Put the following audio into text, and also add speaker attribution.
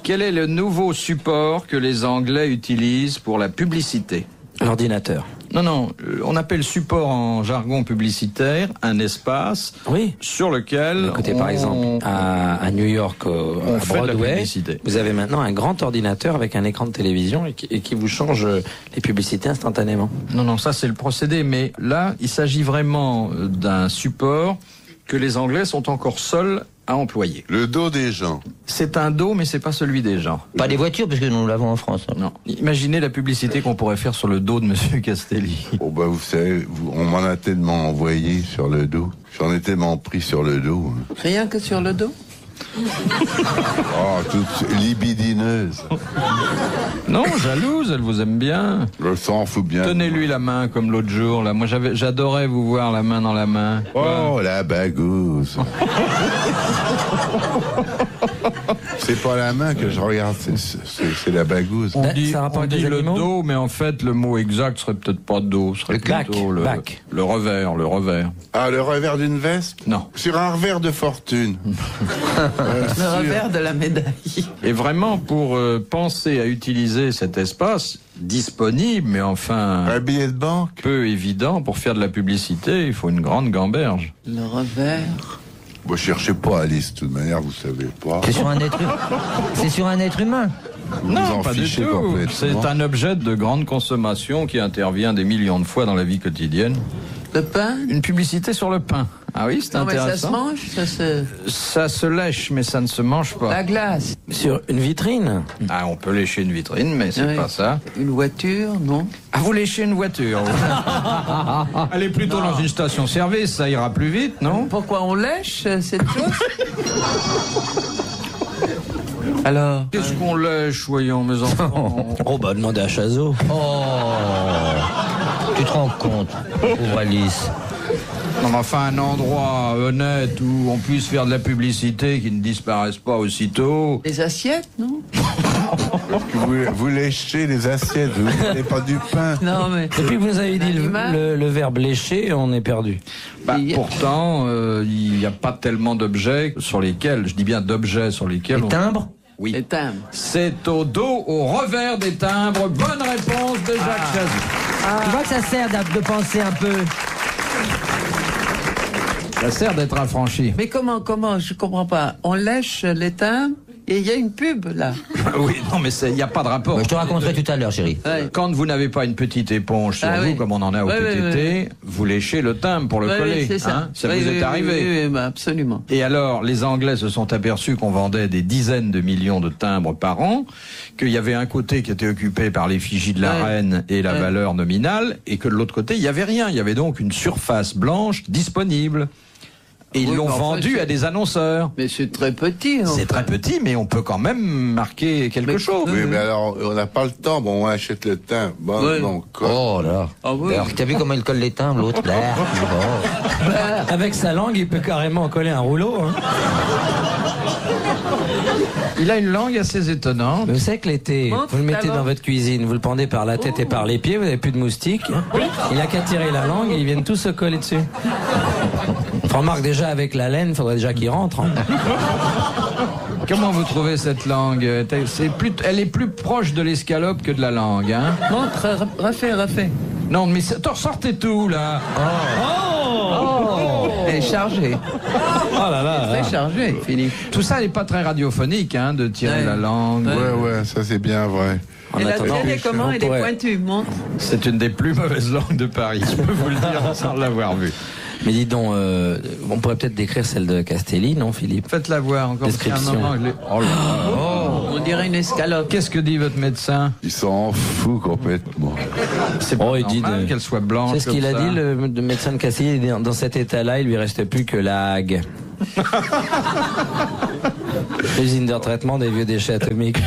Speaker 1: Quel est le nouveau support que les Anglais utilisent pour la publicité?
Speaker 2: L'ordinateur.
Speaker 1: Non, on appelle support en jargon publicitaire un espace sur lequel
Speaker 2: écoutez, par exemple, à New York, à Broadway, vous avez maintenant un grand ordinateur avec un écran de télévision et qui vous change les publicités instantanément.
Speaker 1: Non, ça c'est le procédé, mais là, il s'agit vraiment d'un support que les Anglais sont encore seuls à employer.
Speaker 3: Le dos des gens.
Speaker 1: C'est un dos, mais c'est pas celui des gens.
Speaker 4: Pas des voitures, parce que nous l'avons en France.
Speaker 1: Non. Imaginez la publicité qu'on pourrait faire sur le dos de Monsieur Castelli.
Speaker 3: Oh bah vous savez, on m'en a tellement envoyé sur le dos. J'en ai tellement pris sur le dos.
Speaker 5: Rien que sur le dos?
Speaker 3: Oh, toute libidineuse.
Speaker 1: Non, jalouse, elle vous aime bien.
Speaker 3: Je s'en fout bien.
Speaker 1: Tenez-lui la main comme l'autre jour. Là, moi, j'adorais vous voir la main dans la main.
Speaker 3: Oh, la bagouze. C'est pas la main que je regarde, c'est la bagouze.
Speaker 1: On dit le dos, mais en fait, le mot exact serait peut-être pas dos, serait plutôt le revers.
Speaker 3: Ah, le revers d'une veste?
Speaker 1: Non.
Speaker 3: Sur un revers de fortune.
Speaker 5: Le revers de la médaille.
Speaker 1: Et vraiment, pour penser à utiliser cet espace disponible, mais enfin...
Speaker 3: Un billet de banque?
Speaker 1: Peu évident, pour faire de la publicité, il faut une grande gamberge.
Speaker 5: Le revers...
Speaker 3: Bon, cherchez pas Alice, de toute manière, vous savez pas.
Speaker 4: C'est sur un être humain. C'est sur un être humain.
Speaker 1: Non, pas du tout. C'est un objet de grande consommation qui intervient des millions de fois dans la vie quotidienne.
Speaker 5: Le pain?
Speaker 1: Une publicité sur le pain. Ah oui, c'est intéressant.
Speaker 5: Mais ça se mange?
Speaker 1: Ça se lèche, mais ça ne se mange pas.
Speaker 5: La glace?
Speaker 2: Sur une vitrine?
Speaker 1: Ah, on peut lécher une vitrine, mais c'est pas ça.
Speaker 5: Une voiture, non?
Speaker 1: Ah, vous léchez une voiture? Elle est plutôt dans une station-service, ça ira plus vite, non?
Speaker 5: Pourquoi on lèche cette chose? Alors?
Speaker 1: Qu'est-ce qu'on lèche, voyons, mes enfants?
Speaker 2: Oh, bah, demandez à Chazot.
Speaker 4: Oh, tu te rends compte, pauvre Alice.
Speaker 1: Non, mais enfin, un endroit honnête où on puisse faire de la publicité qui ne disparaisse pas aussitôt.
Speaker 5: Les assiettes, non?
Speaker 3: Vous léchez les assiettes, vous ne pas du pain.
Speaker 5: Non, mais...
Speaker 2: Depuis que vous avez dit le verbe lécher, on est perdu.
Speaker 1: Bah, pourtant, il n'y a pas tellement d'objets sur lesquels, je dis bien d'objets sur lesquels...
Speaker 4: Les timbres?
Speaker 1: Oui.
Speaker 5: Les timbres.
Speaker 1: C'est au dos, au revers des timbres. Bonne réponse de Jacques Chazot.
Speaker 4: Tu vois que ça sert de penser un peu.
Speaker 1: Ça sert d'être affranchi.
Speaker 5: Mais comment, je comprends pas. On lèche les timbres et il y a une pub, là.
Speaker 1: Oui, non, mais il n'y a pas de rapport.
Speaker 4: Je te raconterai tout à l'heure, chérie.
Speaker 1: Ouais. Quand vous n'avez pas une petite éponge sur vous, comme on en a au PTT, vous léchez le timbre pour le coller.
Speaker 5: C'est ça.
Speaker 1: Hein, ça vous est arrivé.
Speaker 5: Oui, bah, absolument.
Speaker 1: Et alors, les Anglais se sont aperçus qu'on vendait des dizaines de millions de timbres par an, qu'il y avait un côté qui était occupé par l'effigie de la reine et la valeur nominale, et que de l'autre côté, il n'y avait rien. Il y avait donc une surface blanche disponible. Et ils l'ont vendu à des annonceurs.
Speaker 5: Mais c'est très petit.
Speaker 1: C'est très petit, mais on peut quand même marquer quelque chose.
Speaker 3: Oui, mais alors, on n'a pas le temps. Bon, on achète le timbre. Bon, donc,
Speaker 4: oh là. Alors, t'as vu comment il colle les timbres, l'autre?
Speaker 2: Avec sa langue, il peut carrément coller un rouleau. Hein.
Speaker 1: Il a une langue assez étonnante.
Speaker 2: Mais vous savez que l'été, vous le mettez dans votre cuisine, vous le pendez par la tête et par les pieds, vous n'avez plus de moustiques. Hein. Il a qu'à tirer la langue et ils viennent tous se coller dessus. Remarque déjà avec la laine, il faudrait déjà qu'il rentre. Hein.
Speaker 1: Comment vous trouvez cette langue? Elle est plus proche de l'escalope que de la langue, hein?
Speaker 5: Montre, refais.
Speaker 1: Non, mais sortez tout, là.
Speaker 5: Elle est chargée.
Speaker 2: Oh là là.
Speaker 5: Très chargée, Philippe.
Speaker 1: Tout ça n'est pas très radiophonique, hein, de tirer la langue.
Speaker 3: Ouais, ça c'est bien vrai.
Speaker 5: Et la tienne est comment? Elle est pointue, montre.
Speaker 1: C'est une des plus mauvaises langues de Paris, je peux vous le dire sans l'avoir vue.
Speaker 2: Mais dis donc, on pourrait peut-être décrire celle de Castelli, non, Philippe?
Speaker 1: Faites-la voir encore.
Speaker 2: Description.
Speaker 5: On dirait une escalope.
Speaker 1: Qu'est-ce que dit votre médecin?
Speaker 3: Il s'en fout complètement.
Speaker 1: C'est pas normal qu'elle soit blanche.
Speaker 2: C'est ce qu'il a dit, le médecin de Castelli. Dans cet état-là, il lui restait plus que la hague. L'usine de retraitement des vieux déchets atomiques.